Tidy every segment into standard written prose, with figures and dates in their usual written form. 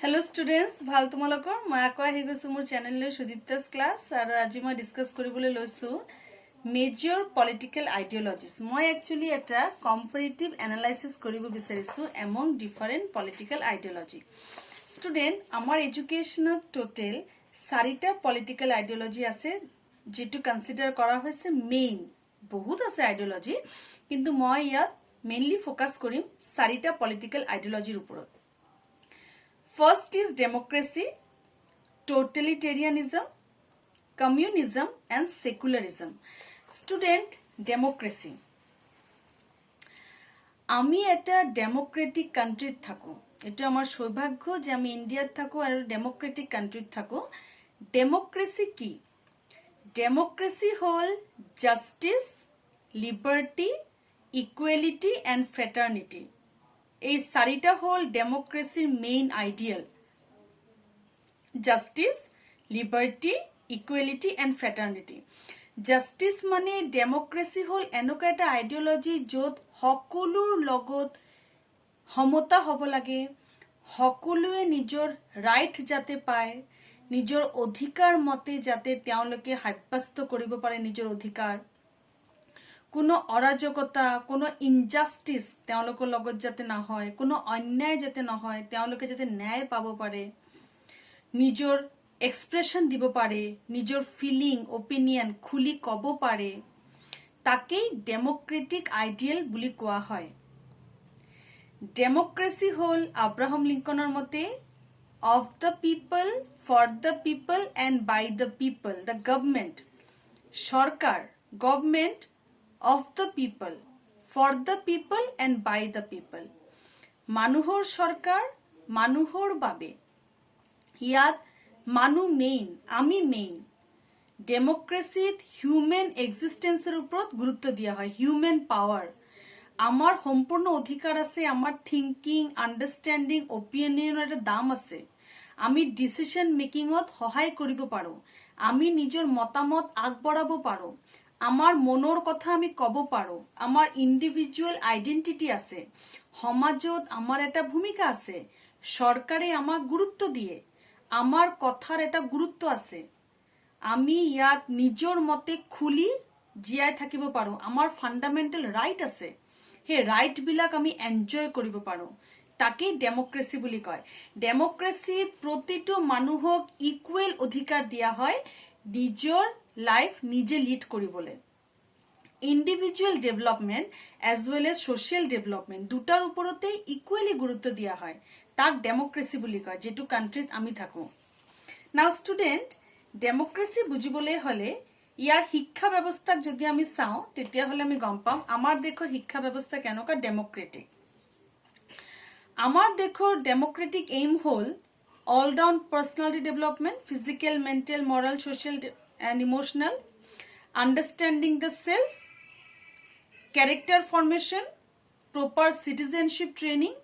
Hello students ভাল তোমালোকৰ মই আকৌ আহি গৈছো মোৰ চেনেললৈ সুদীপ্তাস ক্লাস আৰু আজি মই ডিসকাস কৰিবলৈ লৈছো মেজৰ পলিটিক্যাল আইডিওলজিজ মই একচুয়ালি এটা কম্পাৰেটিভ এনালাইসিস কৰিব বিচাৰিছো among different political ideology student আমাৰ এডুকেশনত টোটাল 4টা পলিটিক্যাল আইডিওলজি আছে যেটো কনসিডাৰ কৰা হৈছে মেইন বহুত আছে আইডিওলজি কিন্তু মই ইয়াত মেইনলি ফোকাস কৰিম 4টা পলিটিক্যাল আইডিওলজিৰ ওপৰত First is democracy, totalitarianism, communism and secularism. Student, democracy. আমি এটা ডেমোক্রেটিক কান্ট্রিত থাকো এটা আমার সৌভাগ্য যে আমি ইন্ডিয়াত থাকো আর ডেমোক্রেটিক কান্ট্রিত থাকো ডেমোক্রেসি কি ডেমোক্রেসি হল justice liberty equality and fraternity এই 4টা হল ডেমোক্রেসির main ideal justice liberty equality and fraternity justice মানে ডেমোক্রেসি হল এনেকুৱা এটা আইডিওলজি য'ত সকলোৰ লগত সমতা হ'ব লাগে সকলোৱে নিজৰ ৰাইট যাতে পায় নিজৰ অধিকাৰ মতে যাতে তেওঁলোকে সাব্যস্ত কৰিব পাৰে নিজৰ অধিকাৰ কোনো অৰাজকতা কোনো ইনজাস্টিস তেওঁলোকৰ লগত যাতে না হয় কোনো অন্যায় যাতে নহয় তেওঁলোকে যাতে ন্যায় পাব পাৰে নিজৰ এক্সপ্ৰেছন দিব পাৰে নিজৰ ফিলিং অপিনিয়ন খুলি ক'ব পাৰে তাকেই ডেমোক্ৰেটিক আইডিয়াল বুলি কোৱা হয় ডেমোক্ৰেসি হল আব্ৰাহাম লিংকনৰ মতে of the people for the people and by the people the government সৰকাৰ government of the people, for the people and by the people. মানুহৰ সৰকাৰ মানুহৰ বাবে ইয়াত মানুহ মেইন আমি মেইন ডেমোক্ৰেসিত হিউম্যান এক্সিস্টেন্সৰ ওপৰত গুৰুত্ব দিয়া হয় হিউম্যান পাৱাৰ আমাৰ সম্পূৰ্ণ অধিকাৰ আছে আমাৰ থিংকিং আন্ডাৰষ্টেণ্ডিং অপিনিয়নৰ এটা দাম আছে আমি ডিসিশন মেকিংত সহায় কৰিব পাৰো আমি নিজৰ মতামত আগবঢ়াব পাৰো আমাৰ মনৰ কথা আমি কব পাৰো আমাৰ ইন্ডিভিজুয়াল আইডেন্টিটি আছে সমাজত আমাৰ এটা ভূমিকা আছে সৰকাৰে আমাক গুৰুত্ব দিয়ে আমাৰ কথাৰ এটা গুৰুত্ব আছে আমি ইয়াত নিজৰ মতে খুলি জিয়াই থাকিব পাৰো আমাৰ ফান্ডামেন্টাল ৰাইট আছে হে ৰাইট বিলাক আমি এনজয় কৰিব পাৰো তাকে ডেমোক্ৰেসি বুলি কয় ডেমোক্ৰেসিত প্ৰতিটো মানুহক ইকুৱেল অধিকাৰ দিয়া হয় নিজৰ লাইফ নিজে লিড কৰিবলৈ individual development as well as social development দুটাৰ ওপৰতে ইকুৱেলি গুৰুত্ব দিয়া হয় তাক ডেমোক্ৰেসি বুলি কয় যেটো কান্ট্ৰিত আমি থাকো নাও স্টুডেন্ট ডেমোক্ৰেসি বুজিবলৈ হলে ইয়াৰ শিক্ষা ব্যৱস্থাক যদি আমি চাও তেতিয়া হলে আমি গম পাম আমাৰ দেশৰ শিক্ষা ব্যৱস্থা কেনেকুৱা ডেমোক্ৰেটিক আমাৰ দেশৰ ডেমোক্ৰেটিক এইম হল all round personality development physical mental moral social and emotional understanding the self character formation proper citizenship training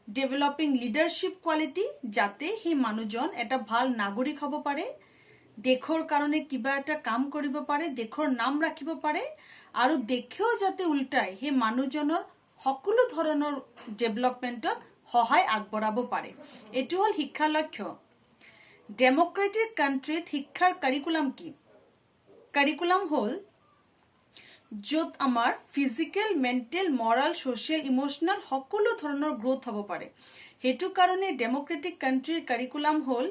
developing leadership quality যাতে হে মানুহজন এটা ভাল নাগৰিক হ'ব পাৰে দেশৰ কাৰণে কিবা এটা কাম কৰিব পাৰে দেশৰ নাম ৰাখিব পাৰে আৰু দেখেও যাতে উল্টাই হে মানুহজনৰ সকলো ধৰণৰ ডেভেলপমেন্টত সহায় আগবঢ়াব পাৰে এটো হল শিক্ষাৰ লক্ষ্য ডেমোক্ৰেটিক কান্ট্ৰিত শিক্ষাৰ কাৰিকুলাম কি কাৰিকুলাম হল যত আমাৰ physical mental moral social emotional সকলো ধৰণৰ গ্ৰোথ হ'ব পাৰে হেতু কাৰণে ডেমোক্ৰেটিক কান্ট্ৰিৰ কাৰিকুলাম হল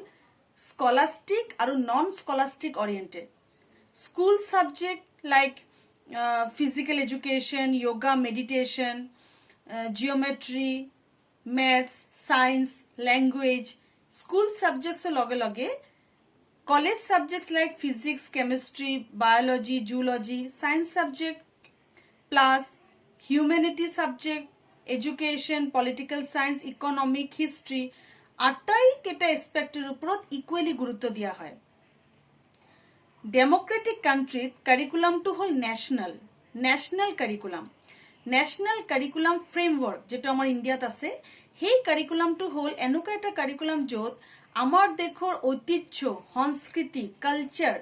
স্কলাস্টিক আৰু non scholastic oriented school subject like physical education yoga meditation geometry maths science language School subjects lage lage college subjects like physics chemistry biology zoology science subject plus humanity subject education political science economic history আটাই কেটা এসপেক্টের উপর equally গুরুত্ব দিয়া হয় Democratic কান্ট্রিত কারিকুলামটো হল national curriculum framework যেটা আমার ইন্ডিয়াত আছে সেই কারিকুলামটো হল এনেকুৱা এটা কাৰিকুলাম যত আমাৰ দেশৰ ঐতিহ্য সংস্কৃতি কালচাৰ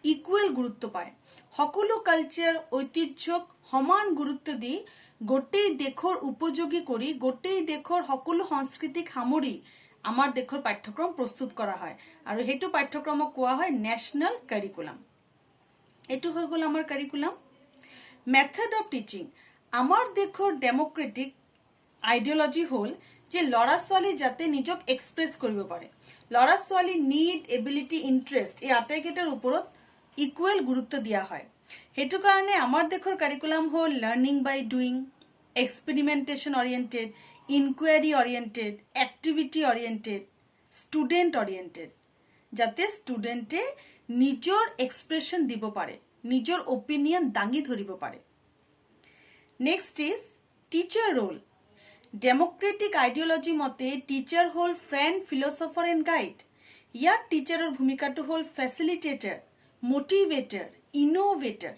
ইকুৱেল গুৰুত্ব পায় সকলো কালচাৰ ঐতিহ্যক সমান গুৰুত্ব দি গোটেই দেশৰ উপযোগী কৰি গোটেই দেশৰ সকলো সংস্কৃতিক সামৰি আমাৰ দেশৰ পাঠ্যক্ৰম প্ৰস্তুত কৰা হয় আৰু হেতু পাঠ্যক্ৰমক কোৱা হয় ন্যাশনাল কাৰিকুলাম। এটু হৈ গ'ল আমাৰ কাৰিকুলাম। মেথড অফ টিচিং, আমাৰ দেশৰ ডেমোক্ৰেটিক আইডিঅলজি হ'ল যে ল'ৰা ছোৱালী যাতে নিজক এক্সপ্ৰেছ কৰিব পাৰে। ল'ৰা ছোৱালী নিড, এবিলিটি, ইণ্টাৰেষ্ট এই আটাইকেইটাৰ ওপৰত ইকুৱেল গুৰুত্ব দিয়া হয়। সেইটো কাৰণে আমাৰ দেশৰ কাৰিকুলাম হ'ল learning by doing, experimentation oriented, inquiry oriented, activity oriented, student oriented, যাতে ষ্টুডেণ্টে নিজৰ এক্সপ্ৰেছন দিব পাৰে, নিজৰ অপিনিয়ন দাঙি ধৰিব পাৰে। Next is teacher role. Democratic ideology মতে টিচাৰ হ'ল ফ্ৰেণ্ড, ফিলচফাৰ এণ্ড গাইড। ইয়াত টিচাৰৰ ভূমিকাটো হ'ল ফেচিলিটেটৰ, মোটিভেটৰ, ইনোভেটৰ।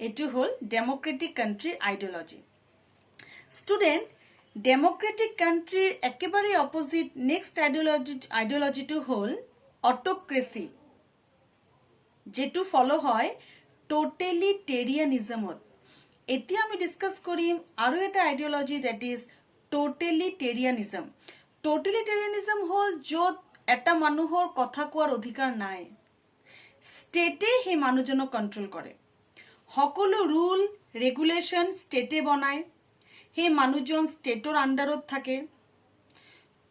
এইটো হ'ল ডেমোক্ৰেটিক কাণ্ট্ৰিৰ আইডিঅলজি। ষ্টুডেণ্ট, ডেমোক্ৰেটিক কাণ্ট্ৰিৰ একেবাৰে অপজিট নেক্সট আইডিঅলজিটো হ'ল অট'ক্ৰেচি, যেটো ফলো হয় টোটেলিটেৰিয়ানিজমত। এতিয়া আমি ডিছকাছ কৰিম আৰু এটা আইডিঅলজি ডেট ইজ টোটেলিটেৰিয়ানিজম। টোটেলিটেৰিয়ানিজম হ'ল য'ত এটা মানুহৰ কথা কোৱাৰ অধিকাৰ নাই, ষ্টেটে সেই মানুহজনক কণ্ট্ৰল কৰে। সকলো ৰুল ৰেগুলেশ্যন ষ্টেটে বনায়, সেই মানুহজন ষ্টেটৰ আণ্ডাৰত থাকে।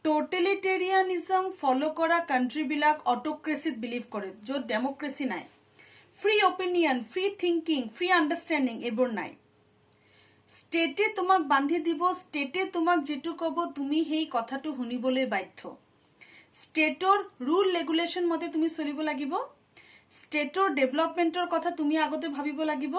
টোটেলিটেৰিয়ানিজম ফলো কৰা কাণ্ট্ৰিবিলাক অট'ক্ৰেচিত বিলিভ কৰে, য'ত ডেমোক্ৰেচি নাই। Free opinion, free thinking, free understanding এইবোৰ নাই। ষ্টেটে তোমাক বান্ধি দিব, ষ্টেটে তোমাক যেটো ক'ব তুমি সেই কথাটো শুনিবলৈ বাধ্য। ষ্টেটৰ ৰুল ৰেগুলেশ্যন মতে তুমি চলিব লাগিব। ষ্টেটৰ ডেভেলপমেণ্টৰ কথা তুমি আগতে ভাবিব লাগিব।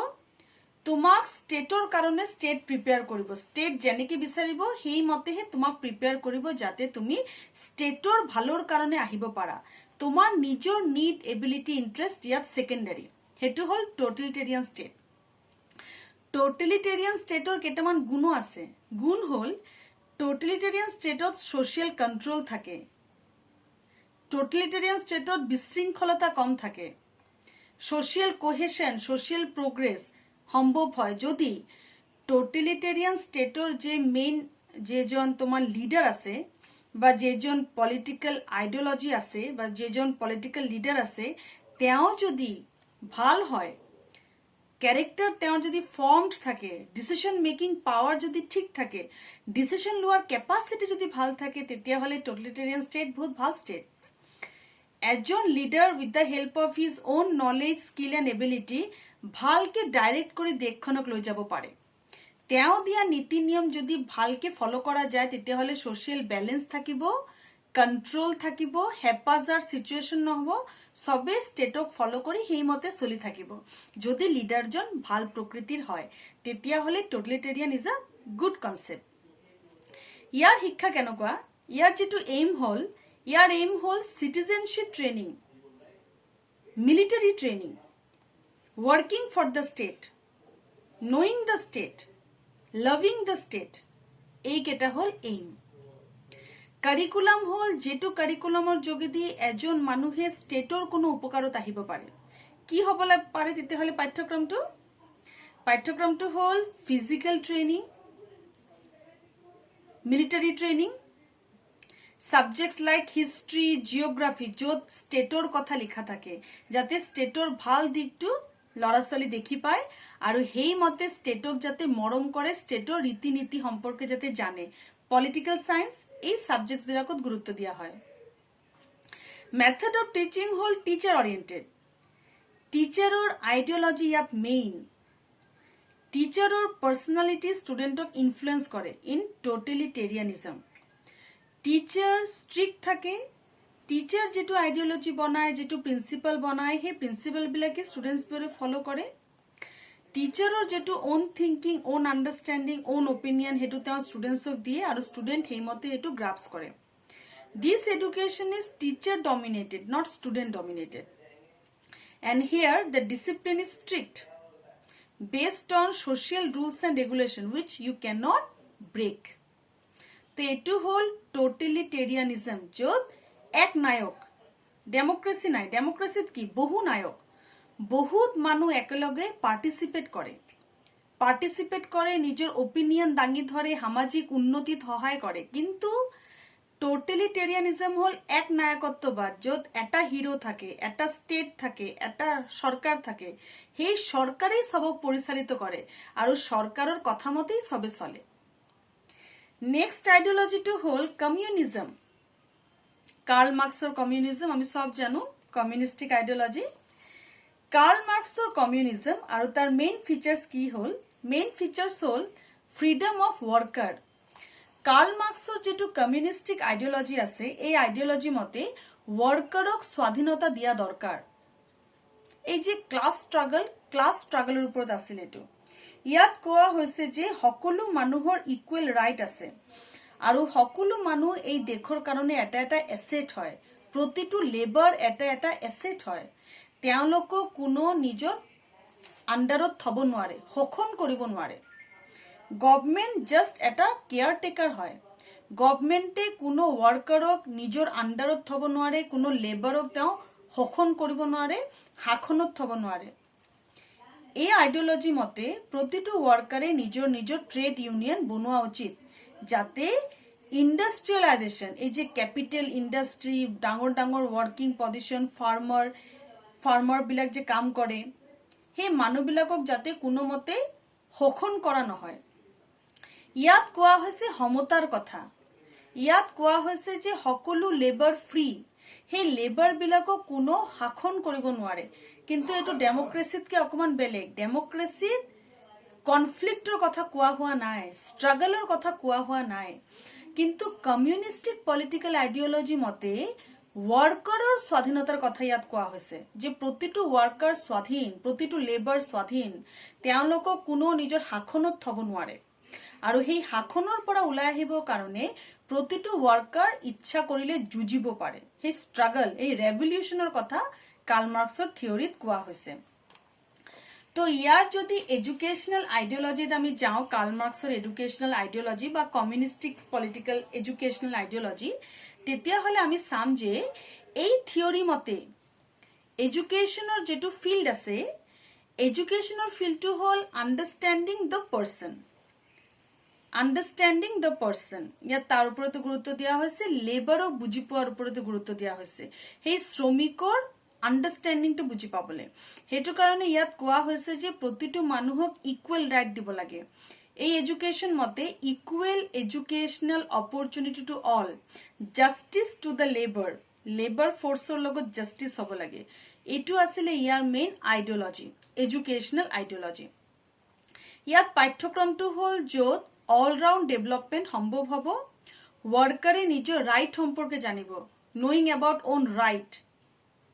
তোমাক ষ্টেটৰ কাৰণে ষ্টেট প্ৰিপেয়াৰ কৰিব, ষ্টেট যেনেকৈ বিচাৰিব সেই মতেহে তোমাক প্ৰিপেয়াৰ কৰিব, যাতে তুমি ষ্টেটৰ ভালৰ কাৰণে আহিব পাৰা। তোমাৰ নিজৰ নিড, এবিলিটি, ইণ্টাৰেষ্ট ইয়াত ছেকেণ্ডাৰী। সেইটো হ'ল টোটেলিটেৰিয়ান ষ্টেট। টোটেলিটেৰিয়ান ষ্টেটৰ কেইটামান গুণো আছে। গুণ হ'ল টোটেলিটেৰিয়ান ষ্টেটত ছ'চিয়েল কণ্ট্ৰল থাকে। টোটেলিটেৰিয়ান ষ্টেটত বিশৃংখলতা কম থাকে। ছ'চিয়েল কোহেশ্যন, ছ'চিয়েল প্ৰগ্ৰেছ সম্ভৱ হয় যদি টোটেলিটেৰিয়ান ষ্টেটৰ যে মেইন যেজন তোমাৰ লিডাৰ আছে বা যেজন পলিটিকেল আইডিঅলজি আছে বা যেজন পলিটিকেল লিডাৰ আছে তেওঁ যদি ভাল হয়, ক্যাৰেক্টাৰ তেওঁৰ যদি ফৰ্মড থাকে, ডিচিশন মেকিং পাৱাৰ যদি ঠিক থাকে, ডিচিশন লোৱাৰ কেপাচিটি যদি ভাল থাকে, তেতিয়াহ'লে টোটেলিটেৰিয়ান ষ্টেট বহুত ভাল ষ্টেট। এজন leader with the help of his own knowledge, skill and ability ভালকে ডাইৰেক্ট কৰি দেশখনক লৈ যাব পাৰে। তেওঁ দিয়া নীতি নিয়ম যদি ভালকে ফলো কৰা যায়, তেতিয়াহ'লে ছ'চিয়েল বেলেঞ্চ থাকিব, কণ্ট্ৰল থাকিব, হেপাজাৰ চিটুৱেশ্যন নহ'ব, সবে ষ্টেটক ফলো কৰি সেইমতে চলি থাকিব। যদি লিডাৰজন ভাল প্ৰকৃতিৰ হয়, তেতিয়াহ'লে টোটেলিটেৰিয়ান ইজ আ গুড কনচেপ্ট। ইয়াৰ শিক্ষা কেনেকুৱা? ইয়াৰ যেটো এইম হ'ল citizenship training, military training, working for the state, knowing the state, loving the state, এই কেইটা হ'ল এইম। কাৰিকুলাম হ'ল যেটো কাৰিকুলামৰ যোগেদি এজন মানুহে ষ্টেটৰ কোনো উপকাৰত আহিব পাৰে। কি হ'ব পাৰে তেতিয়াহ'লে পাঠ্যক্ৰমটো হ'ল physical training, military training, subjects like history, geography, য'ত ষ্টেটৰ কথা লিখা থাকে, যাতে ষ্টেটৰ ভাল দিকটো ল'ৰা ছোৱালী দেখি পায় আৰু সেই মতে ষ্টেটক যাতে মৰম কৰে, ষ্টেটৰ ৰীতি নীতি সম্পৰ্কে যাতে জানে। পলিটিকেল সায়েন্স এই সাবজেক্টবিলাকত গুৰুত্ব দিয়া হয়। মেথড অফ টিচিং হ'ল টিচাৰ অৰিয়েণ্টেড। টিচাৰৰ আইডিঅলজি ইয়াত মেইন। টিচাৰৰ পাৰ্চনেলিটি ষ্টুডেণ্টক ইনফ্লুৱেঞ্চ কৰে ইন টোটেলিটেৰিয়ানিজম। টিচাৰ ষ্ট্ৰিক্ট থাকে। টিচাৰ যেটো আইডিঅলজি বনায়, যেটো প্ৰিন্সিপাল বনায়, সেই প্ৰিন্সিপালবিলাকে ষ্টুডেণ্টছবোৰে ফলো কৰে। টিচাৰৰ যেটো own thinking, own understanding, own opinion সেইটো তেওঁ ষ্টুডেণ্টছক দিয়ে আৰু ষ্টুডেণ্ট সেইমতে এইটো গ্ৰাস্প কৰে। This education is teacher dominated, not student dominated. And here the discipline is strict based on social rules and regulation which you cannot break. তো এইটো হ'ল টোটেলিটেৰিয়ানিজম, য'ত এক নায়ক, ডেমোক্ৰেসি নাই। ডেমোক্ৰেসিত কি বহু নায়ক, বহুত মানুহ একেলগে পাৰ্টিচিপেট কৰে, নিজৰ অপিনিয়ন দাঙি ধৰে, সামাজিক উন্নতিত সহায় কৰে। কিন্তু টোটেলিটেৰিয়ানিজম হ'ল এক নায়কত্ববাদ, য'ত এটা হিৰো থাকে, এটা ষ্টেট থাকে, এটা সৰকাৰ থাকে, সেই সৰকাৰেই সবক পৰিচালিত কৰে আৰু সরকারের কথা মতেই সবে চলে। নেক্সট আইডিওলজিটো হ'ল কমিউনিজম। কার্ল মাৰ্ক্সৰ কমিউনিজম আমি সব জানো, কমিউনিষ্টিক আইডিওলজি। কাৰ্ল মাৰ্ক্সৰ কমিউনিজম আৰু তাৰ মেইন ফিচাৰ্স কি হ'ল? মেইন ফিচাৰ্স হ'ল ফ্ৰিডম অফ ওয়াৰ্কাৰ। কাৰ্ল মাৰ্ক্সৰ যেটো কমিউনিষ্টিক আইডিওলজি আছে, এই আইডিওলজি মতে ওয়াৰ্কাৰক স্বাধীনতা দিয়া দৰকাৰ। এই যে ক্লাস স্ট্ৰাগলেৰ ওপৰত আছিল এটো। ইয়াত কোৱা হৈছে যে সকলো মানুহৰ ইকুৱেল ৰাইট আছে আৰু সকলো মানুহ এই দেশৰ কাৰণে এটা এটা এসেট হয়। প্ৰতিটো লেবাৰ এটা এটা এসেট হয়। তেওঁলোকক কোনো নিজৰ আন্ডাৰত থব নোৱাৰে, শোষণ কৰিব নোৱাৰে। গভৰ্নমেন্ট জাস্ট এটা কেয়াৰটেকাৰ হয়। গভৰ্নমেন্টে কোনো ওয়াৰ্কাৰক নিজৰ আন্ডাৰত থব নোৱাৰে, কোনো লেবাৰক তেওঁ শোষণ কৰিব নোৱাৰে, শাসনত থব নোৱাৰে। এই আইডিওলজি মতে প্ৰতিটো ওয়াৰ্কাৰে নিজৰ নিজৰ ট্ৰেড ইউনিয়ন বনোৱা উচিত, যাতে ইন্ডাস্ট্ৰিয়ালাইজেশন, এই যে ক্যাপিটাল ইন্ডাস্ট্ৰি, ডাঙৰ ডাঙৰ ওয়াৰ্কিং পজিশন, ফাৰ্মাৰ বিলাক যে কাম কৰে, সেই মানুহবিলাকক যাতে কোনো মতে শোষণ কৰা নহয়। ইয়াত কোৱা হৈছে সমতাৰ কথা। ইয়াত কোৱা হৈছে যে সকলো লেবাৰ ফ্ৰী, সেই লেবাৰ বিলাকক কোনো শাসন কৰিব নোৱাৰে। কিন্তু এটো ডেমোক্ৰেসিতকে অকমান বেলেগ। ডেমোক্ৰেসিত কনফ্লিক্টৰ কথা কোৱা হোৱা নাই, স্ট্ৰাগলৰ কথা কোৱা হোৱা নাই। কিন্তু কমিউনিষ্টিক পলিটিক্যাল আইডিওলজি মতে ওয়াৰ্কাৰৰ স্বাধীনতাৰ কথা ইয়াত কোৱা হৈছে, যে প্ৰতিটো ওয়াৰ্কাৰ স্বাধীন, প্ৰতিটো লেবাৰ স্বাধীন, তেওঁলোকক কোনো নিজৰ শাসনত থব নোৱাৰে। আৰু সেই শাসনৰ পৰা ওলাই আহিবৰ কাৰণে প্ৰতিটো ওয়াৰ্কাৰ ইচ্ছা কৰিলে যুঁজিব পাৰে। সেই স্ট্ৰাগল, এই ৰেভলিউশনৰ কথা কাৰ্ল মাৰ্ক্সৰ থিওৰিত কোৱা হৈছে। তো ইয়াৰ যদি এডুকেশনাল আইডিওলজিত আমি যাওঁ, কাৰ্ল মাৰ্ক্সৰ এডুকেশনাল আইডিওলজি বা কমিউনিষ্টিক পলিটিক্যাল এডুকেশনাল আইডিওলজি, তেতিয়া হলে আমি চাম যে এই থিওরি মতে এডুকেশনৰ যেটো ফিল্ড আছে, এডুকেশনৰ ফিল্ডটো হল আন্ডাৰস্ট্যান্ডিং দ্য পাৰ্সন। আন্ডাৰস্ট্যান্ডিং দ্য পাৰ্সন, ইয়াত তাৰ ওপৰতো গুৰুত্ব দিয়া হৈছে, লেবাৰক বুজি পোৱাৰ ওপৰতো গুৰুত্ব দিয়া হৈছে, সেই শ্ৰমিকৰ আন্ডাৰস্ট্যান্ডিংটো বুজি পাবলে। হেতু কাৰণে ইয়াত কোৱা হৈছে যে প্ৰতিটো মানুহক ইকুৱেল ৰাইট দিব লাগে। এই এডুকেশন মতে equal educational opportunity to all, justice to the labour, labour ফোৰ্সৰ লগত জাস্টিস হ'ব লাগে। এইটো আছিল ইয়াৰ মেইন আইডিওলজি, এডুকেশনাল আইডিওলজি। ইয়াত পাঠ্যক্ৰমটো হল য'ত অলৰাউন্ড ডেভেলপমেন্ট সম্ভৱ হ'ব, ওয়াৰ্কাৰে নিজৰ ৰাইট সম্পৰ্কে জানিব, knowing about own right,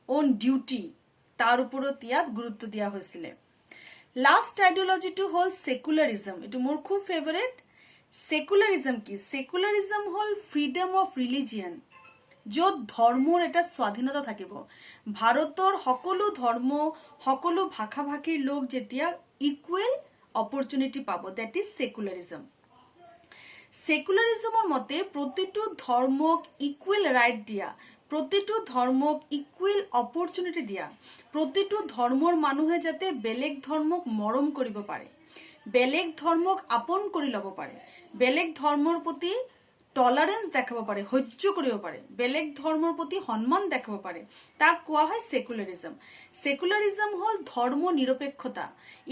own duty, তাৰ ওপৰত ইয়াত গুৰুত্ব দিয়া হৈছিলে। লাস্ট আইডিওলজিটো হল সেকুলাৰিজম। এটো মোৰ খুব ফেভাৰিট। সেকুলাৰিজম কি? সেকুলাৰিজম হল ফ্ৰিডম অফ ৰিলিজিয়ন, য'ত ধৰ্মৰ এটা স্বাধীনতা থাকিব। ভাৰতৰ সকলো ধৰ্ম, সকলো ভাষা ভাষীৰ লোক যেতিয়া ইকুৱেল অপৰচুনিটি পাব, দ্যাট ইজ সেকুলাৰিজম। সেকুলাৰিজমৰ মতে প্ৰতিটো ধৰ্মক ইকুৱেল ৰাইট দিয়া, প্ৰতিটো ধৰ্মক ইকুৱেল অপৰচুনিটি দিয়া, প্ৰতিটো ধৰ্মৰ মানুহে যাতে বেলেগ ধৰ্মক মৰম কৰিব পাৰে, বেলেগ ধৰ্মক আপন কৰি ল'ব পাৰে, বেলেগ ধৰ্মৰ প্ৰতি টলাৰেন্স দেখাব পাৰে, সহ্য কৰিব পাৰে, বেলেগ ধৰ্মৰ প্ৰতি সন্মান দেখাব পাৰে, তাক কোৱা হয় সেকুলাৰিজম। সেকুলাৰিজম হল ধৰ্ম নিৰপেক্ষতা,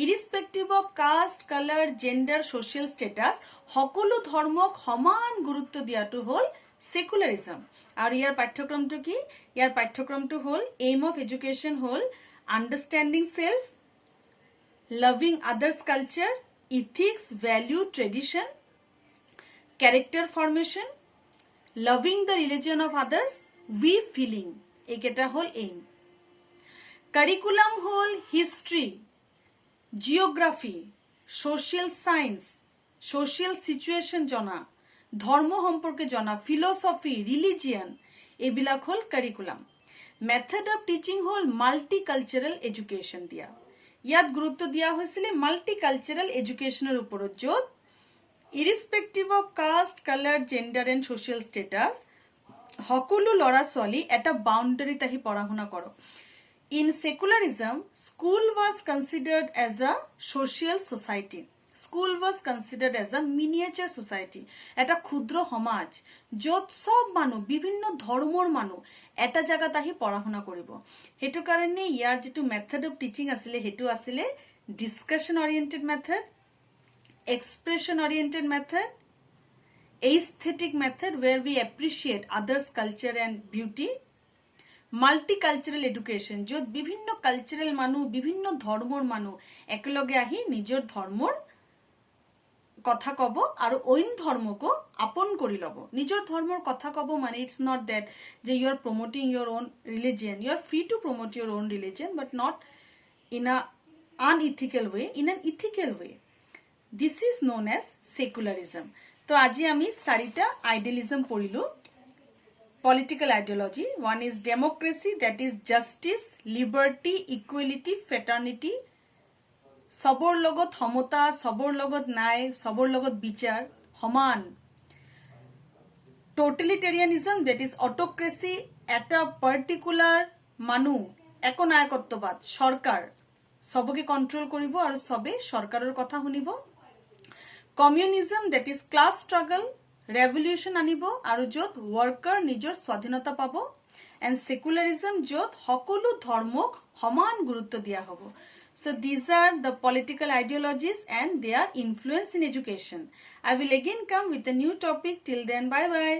irrespective of caste, colour, gender, social status, সকলো ধৰ্মক সমান গুৰুত্ব দিয়াটো হল সেকুলাৰিজম। আৰু ইয়াৰ পাঠ্যক্ৰমটো কি? ইয়াৰ পাঠ্যক্ৰমটো হল এইম অফ এডুকেশন হল understanding self, loving others culture, ethics, value, tradition, character formation, loving the religion of others, we feeling, এইকেইটা হল এইম। কারিকুলাম হল history, geography, social science, social situation জনা, ধর্ম সম্পর্কে জনা, ফিলসফি, রিলিজিয়ন, এইবিলাক হল কারিকুলাম। মেথড অফ টিচিং হল মাল্টিকালচারাল এডুকেশন দিয়া। ইয়াত গুৰুত্ব দিয়া হৈছিলে মাল্টিকালচাৰাল এডুকেশনৰ ওপৰত, য'ত irrespective of caste, colour, gender and social status, সকলো ল'ৰা ছোৱালী এটা বাউণ্ডাৰীত আহি পঢ়া শুনা কৰক। In secularism, school was considered as a social society. School was considered as a miniature society, এটা ক্ষুদ্ৰ সমাজ য'ত চব মানুহ, বিভিন্ন ধৰ্মৰ মানুহ এটা জেগাত আহি পঢ়া শুনা কৰিব। সেইটো কাৰণে ইয়াৰ যিটো মেথড অফ টিচিং আছিলে সেইটো আছিলে discussion oriented method, expression oriented method, aesthetic method where we appreciate others culture and beauty, multicultural education য'ত বিভিন্ন কালচাৰেল মানুহ, বিভিন্ন ধৰ্মৰ মানুহ একেলগে আহি নিজৰ ধৰ্মৰ কথা কব আৰু অইন ধৰ্মকো আপন কৰি ল'ব। নিজৰ ধৰ্মৰ কথা কব মানে ইটস নট দ্যাট যে you are promoting your own religion, you are free to promote your own religion but not in a unethical way, in an ethical way. This is known as secularism. তো আজি আমি চাৰিটা idealism পঢ়িলো। Political ideology. One is democracy, that is justice, liberty, equality, fraternity. সবৰ লগত সমতা, সবৰ লগত ন্যায়, সবৰ লগত বিচাৰ, সমান। Totalitarianism, that is autocracy, এটা particular মানুহ, একনায়কত্ববাদ, সৰকাৰ সবকে কন্ট্ৰোল কৰিব আৰু সবে সৰকাৰেৰ কথা শুনিব। Communism, that is class struggle, revolution আনিব আৰু য'ত ওয়াৰ্কাৰ নিজৰ স্বাধীনতা পাব। and secularism য'ত সকলো ধৰ্মক সমান গুৰুত্ব দিয়া হ'ব। So these are the political ideologies and their influence in education. I will again come with a new topic. Till then, bye bye.